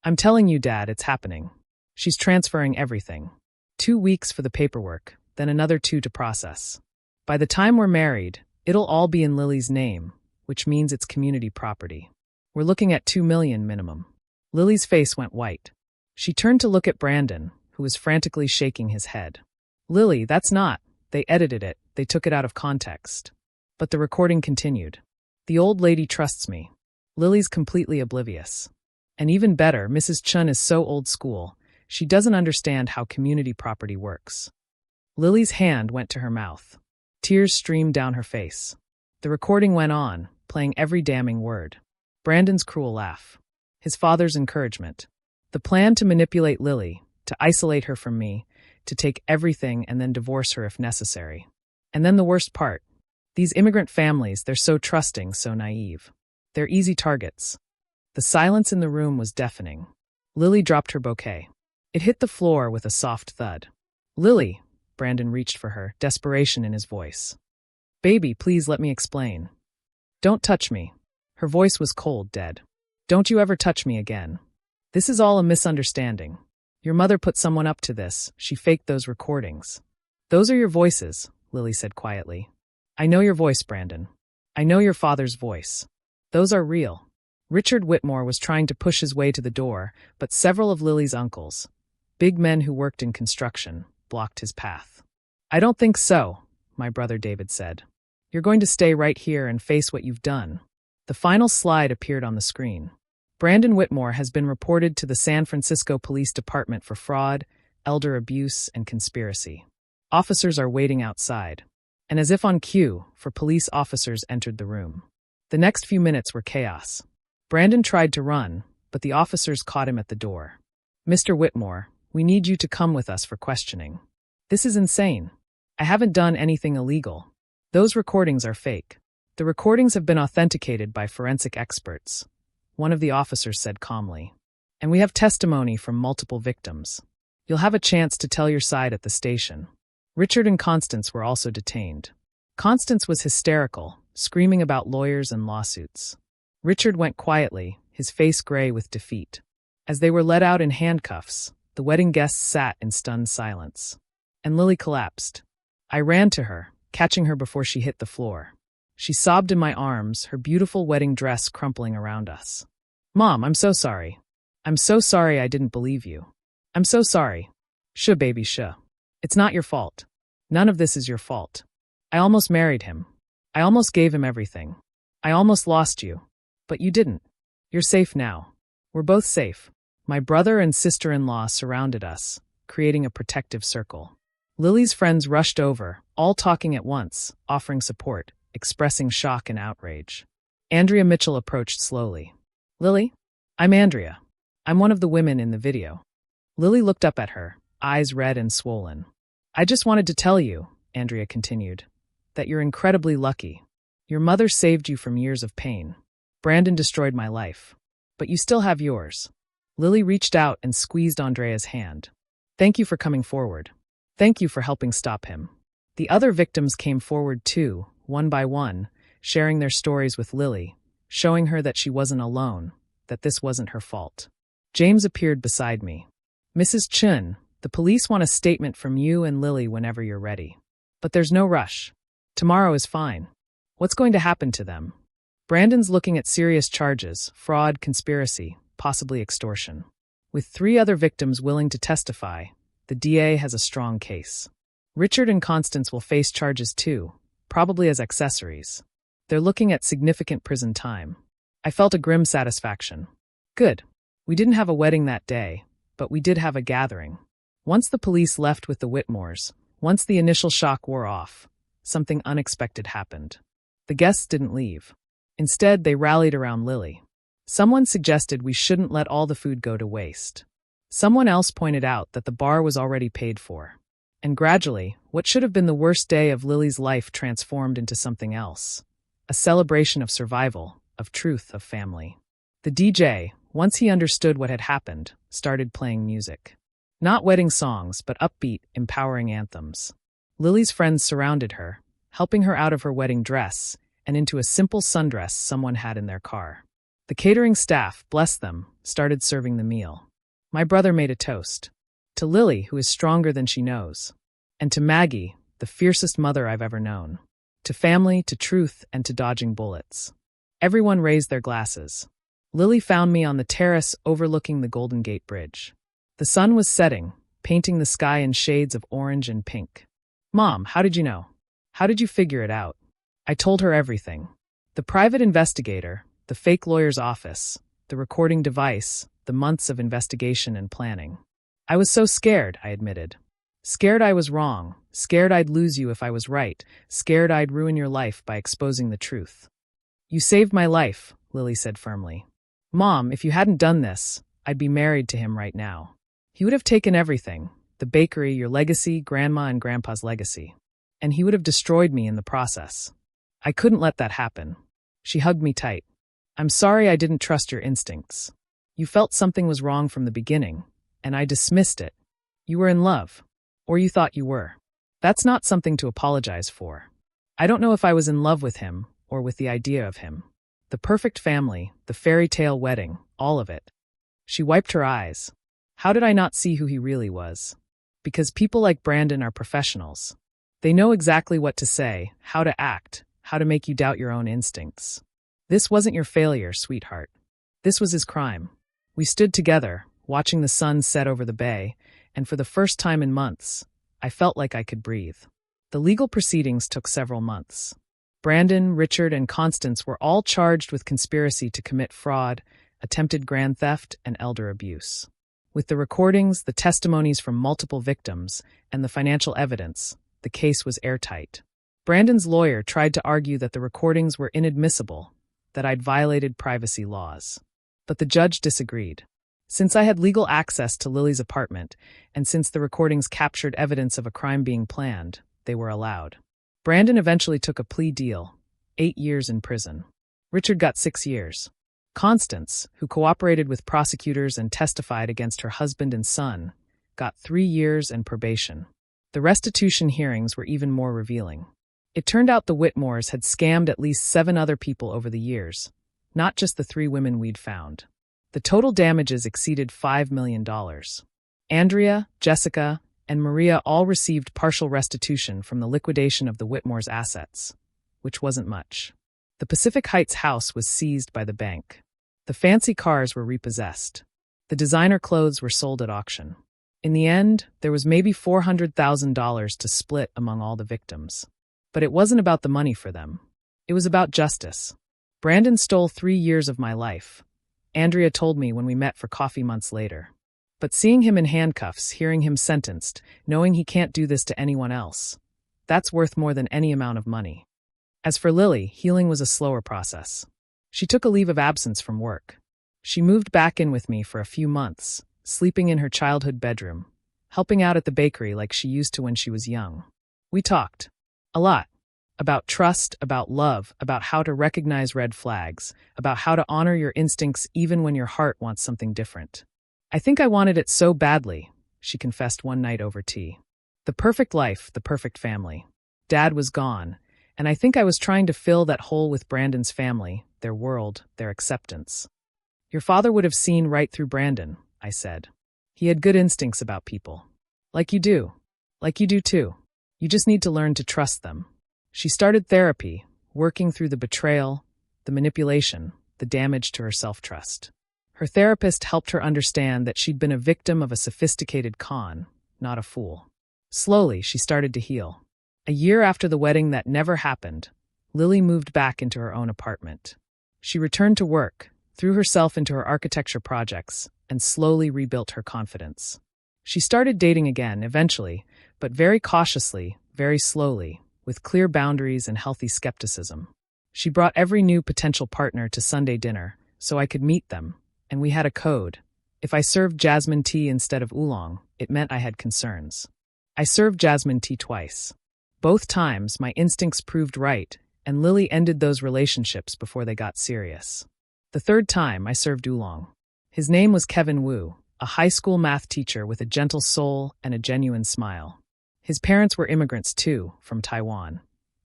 Speaker 2: I'm telling you, Dad, it's happening. She's transferring everything. 2 weeks for the paperwork, then another 2 to process. By the time we're married, it'll all be in Lily's name, which means it's community property. We're looking at $2 million minimum. Lily's face went white. She turned to look at Brandon, who was frantically shaking his head. Lily, that's not. They edited it. They took it out of context. But the recording continued. The old lady trusts me. Lily's completely oblivious. And even better, Mrs. Chun is so old school, she doesn't understand how community property works. Lily's hand went to her mouth. Tears streamed down her face. The recording went on, playing every damning word. Brandon's cruel laugh. His father's encouragement. The plan to manipulate Lily, to isolate her from me, to take everything and then divorce her if necessary. And then the worst part. These immigrant families, they're so trusting, so naive. They're easy targets. The silence in the room was deafening. Lily dropped her bouquet. It hit the floor with a soft thud. Lily, Brandon reached for her, desperation in his voice. Baby, please let me explain. Don't touch me. Her voice was cold, dead. Don't you ever touch me again. This is all a misunderstanding. Your mother put someone up to this. She faked those recordings. Those are your voices, Lily said quietly. I know your voice, Brandon. I know your father's voice. Those are real. Richard Whitmore was trying to push his way to the door, but several of Lily's uncles, big men who worked in construction, blocked his path. I don't think so, my brother David said. You're going to stay right here and face what you've done. The final slide appeared on the screen. Brandon Whitmore has been reported to the San Francisco Police Department for fraud, elder abuse, and conspiracy. Officers are waiting outside. And as if on cue, police officers entered the room. The next few minutes were chaos. Brandon tried to run, but the officers caught him at the door. Mr. Whitmore, we need you to come with us for questioning. This is insane. I haven't done anything illegal. Those recordings are fake. The recordings have been authenticated by forensic experts, one of the officers said calmly. And we have testimony from multiple victims. You'll have a chance to tell your side at the station. Richard and Constance were also detained. Constance was hysterical, screaming about lawyers and lawsuits. Richard went quietly, his face gray with defeat. As they were let out in handcuffs, the wedding guests sat in stunned silence. And Lily collapsed. I ran to her, catching her before she hit the floor. She sobbed in my arms, her beautiful wedding dress crumpling around us. Mom, I'm so sorry. I'm so sorry I didn't believe you. I'm so sorry. Shuh, baby, shuh. It's not your fault. None of this is your fault. I almost married him. I almost gave him everything. I almost lost you. But you didn't. You're safe now. We're both safe. My brother and sister-in-law surrounded us, creating a protective circle. Lily's friends rushed over, all talking at once, offering support, expressing shock and outrage. Andrea Mitchell approached slowly. Lily? I'm Andrea. I'm one of the women in the video. Lily looked up at her, eyes red and swollen. I just wanted to tell you, Andrea continued, that you're incredibly lucky. Your mother saved you from years of pain. Brandon destroyed my life. But you still have yours. Lily reached out and squeezed Andrea's hand. Thank you for coming forward. Thank you for helping stop him. The other victims came forward too, one by one, sharing their stories with Lily, showing her that she wasn't alone, that this wasn't her fault. James appeared beside me. Mrs. Chun, the police want a statement from you and Lily whenever you're ready. But there's no rush. Tomorrow is fine. What's going to happen to them? Brandon's looking at serious charges, fraud, conspiracy, possibly extortion. With 3 other victims willing to testify, the DA has a strong case. Richard and Constance will face charges too, probably as accessories. They're looking at significant prison time. I felt a grim satisfaction. Good. We didn't have a wedding that day, but we did have a gathering. Once the police left with the Whitmores, once the initial shock wore off, something unexpected happened. The guests didn't leave. Instead, they rallied around Lily. Someone suggested we shouldn't let all the food go to waste. Someone else pointed out that the bar was already paid for. And gradually, what should have been the worst day of Lily's life transformed into something else. A celebration of survival, of truth, of family. The DJ, once he understood what had happened, started playing music. Not wedding songs, but upbeat, empowering anthems. Lily's friends surrounded her, helping her out of her wedding dress and into a simple sundress someone had in their car. The catering staff, bless them, started serving the meal. My brother made a toast. To Lily, who is stronger than she knows. And to Maggie, the fiercest mother I've ever known. To family, to truth, and to dodging bullets. Everyone raised their glasses. Lily found me on the terrace overlooking the Golden Gate Bridge. The sun was setting, painting the sky in shades of orange and pink. Mom, how did you know? How did you figure it out? I told her everything. The private investigator, the fake lawyer's office, the recording device, the months of investigation and planning. I was so scared, I admitted. Scared I was wrong, scared I'd lose you if I was right, scared I'd ruin your life by exposing the truth. You saved my life, Lily said firmly. Mom, if you hadn't done this, I'd be married to him right now. He would have taken everything, the bakery, your legacy, Grandma and Grandpa's legacy. And he would have destroyed me in the process. I couldn't let that happen. She hugged me tight. I'm sorry I didn't trust your instincts. You felt something was wrong from the beginning, and I dismissed it. You were in love. Or you thought you were. That's not something to apologize for. I don't know if I was in love with him, or with the idea of him. The perfect family, the fairy tale wedding, all of it. She wiped her eyes. How did I not see who he really was? Because people like Brandon are professionals. They know exactly what to say, how to act, how to make you doubt your own instincts. This wasn't your failure, sweetheart. This was his crime. We stood together, watching the sun set over the bay, and for the first time in months, I felt like I could breathe. The legal proceedings took several months. Brandon, Richard, and Constance were all charged with conspiracy to commit fraud, attempted grand theft, and elder abuse. With the recordings, the testimonies from multiple victims, and the financial evidence, the case was airtight. Brandon's lawyer tried to argue that the recordings were inadmissible, that I'd violated privacy laws. But the judge disagreed. Since I had legal access to Lily's apartment, and since the recordings captured evidence of a crime being planned, they were allowed. Brandon eventually took a plea deal, 8 years in prison. Richard got 6 years. Constance, who cooperated with prosecutors and testified against her husband and son, got 3 years and probation. The restitution hearings were even more revealing. It turned out the Whitmores had scammed at least 7 other people over the years, not just the 3 women we'd found. The total damages exceeded $5 million. Andrea, Jessica, and Maria all received partial restitution from the liquidation of the Whitmores' assets, which wasn't much. The Pacific Heights house was seized by the bank. The fancy cars were repossessed. The designer clothes were sold at auction. In the end, there was maybe $400,000 to split among all the victims. But it wasn't about the money for them. It was about justice. Brandon stole 3 years of my life, Andrea told me when we met for coffee months later. But seeing him in handcuffs, hearing him sentenced, knowing he can't do this to anyone else, that's worth more than any amount of money. As for Lily, healing was a slower process. She took a leave of absence from work. She moved back in with me for a few months, sleeping in her childhood bedroom, helping out at the bakery like she used to when she was young. We talked. A lot. About trust, about love, about how to recognize red flags, about how to honor your instincts even when your heart wants something different. I think I wanted it so badly, she confessed one night over tea. The perfect life, the perfect family. Dad was gone, and I think I was trying to fill that hole with Brandon's family, their world, their acceptance. Your father would have seen right through Brandon, I said. He had good instincts about people. Like you do. Like you do too. You just need to learn to trust them. She started therapy, working through the betrayal, the manipulation, the damage to her self-trust. Her therapist helped her understand that she'd been a victim of a sophisticated con, not a fool. Slowly, she started to heal. A year after the wedding that never happened, Lily moved back into her own apartment. She returned to work, threw herself into her architecture projects, and slowly rebuilt her confidence. She started dating again, eventually, but very cautiously, very slowly, with clear boundaries and healthy skepticism. She brought every new potential partner to Sunday dinner, so I could meet them, and we had a code. If I served jasmine tea instead of oolong, it meant I had concerns. I served jasmine tea twice. Both times, my instincts proved right, and Lily ended those relationships before they got serious. The third time, I served oolong. His name was Kevin Wu, a high school math teacher with a gentle soul and a genuine smile. His parents were immigrants too, from Taiwan.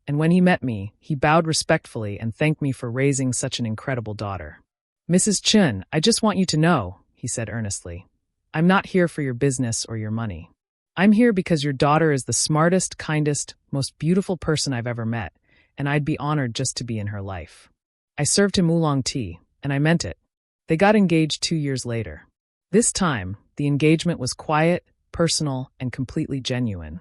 Speaker 2: And when he met me, he bowed respectfully and thanked me for raising such an incredible daughter. Mrs. Chun, I just want you to know, he said earnestly, I'm not here for your business or your money. I'm here because your daughter is the smartest, kindest, most beautiful person I've ever met, and I'd be honored just to be in her life. I served him oolong tea, and I meant it. They got engaged 2 years later. This time, the engagement was quiet, personal, and completely genuine.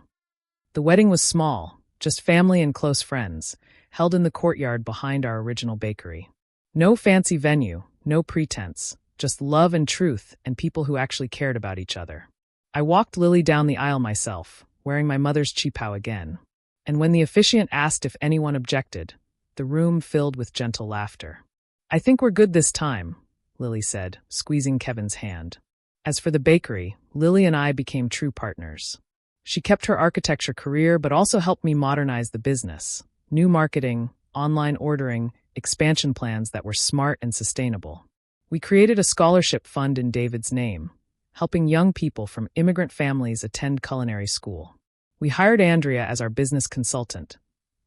Speaker 2: The wedding was small, just family and close friends, held in the courtyard behind our original bakery. No fancy venue, no pretense, just love and truth and people who actually cared about each other. I walked Lily down the aisle myself, wearing my mother's cheapao again. And when the officiant asked if anyone objected, the room filled with gentle laughter. I think we're good this time, Lily said, squeezing Kevin's hand. As for the bakery, Lily and I became true partners. She kept her architecture career but also helped me modernize the business. New marketing, online ordering, expansion plans that were smart and sustainable. We created a scholarship fund in David's name, helping young people from immigrant families attend culinary school. We hired Andrea as our business consultant.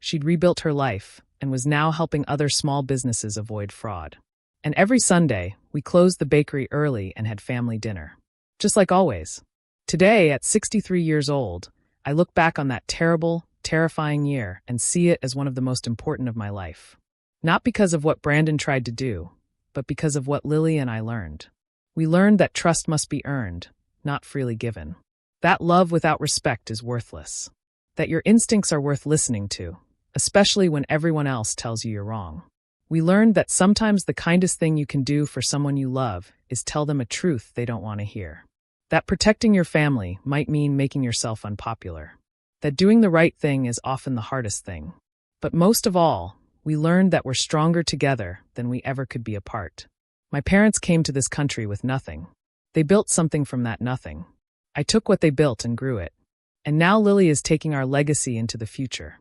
Speaker 2: She'd rebuilt her life and was now helping other small businesses avoid fraud. And every Sunday, we closed the bakery early and had family dinner. Just like always. Today, at 63 years old, I look back on that terrible, terrifying year and see it as one of the most important of my life. Not because of what Brandon tried to do, but because of what Lily and I learned. We learned that trust must be earned, not freely given. That love without respect is worthless. That your instincts are worth listening to, especially when everyone else tells you you're wrong. We learned that sometimes the kindest thing you can do for someone you love is tell them a truth they don't want to hear. That protecting your family might mean making yourself unpopular. That doing the right thing is often the hardest thing. But most of all, we learned that we're stronger together than we ever could be apart. My parents came to this country with nothing. They built something from that nothing. I took what they built and grew it. And now Lily is taking our legacy into the future.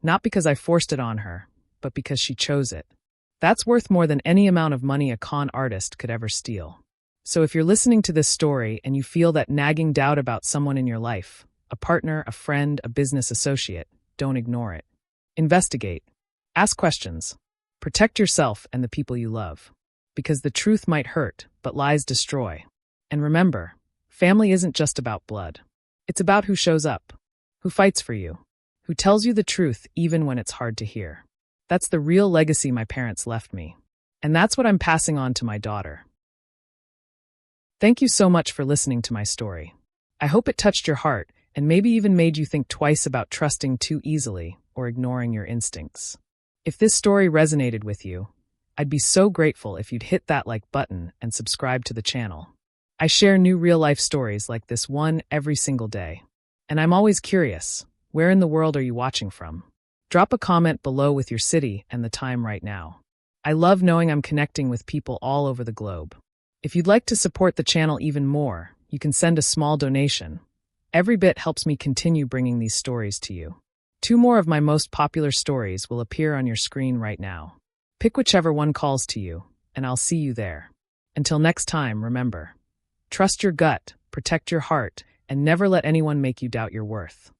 Speaker 2: Not because I forced it on her, but because she chose it. That's worth more than any amount of money a con artist could ever steal. So if you're listening to this story and you feel that nagging doubt about someone in your life, a partner, a friend, a business associate, don't ignore it. Investigate. Ask questions. Protect yourself and the people you love. Because the truth might hurt, but lies destroy. And remember, family isn't just about blood. It's about who shows up, who fights for you, who tells you the truth even when it's hard to hear. That's the real legacy my parents left me. And that's what I'm passing on to my daughter. Thank you so much for listening to my story. I hope it touched your heart and maybe even made you think twice about trusting too easily or ignoring your instincts. If this story resonated with you, I'd be so grateful if you'd hit that like button and subscribe to the channel. I share new real-life stories like this one every single day. And I'm always curious, where in the world are you watching from? Drop a comment below with your city and the time right now. I love knowing I'm connecting with people all over the globe. If you'd like to support the channel even more, you can send a small donation. Every bit helps me continue bringing these stories to you. 2 more of my most popular stories will appear on your screen right now. Pick whichever one calls to you, and I'll see you there. Until next time, remember, trust your gut, protect your heart, and never let anyone make you doubt your worth.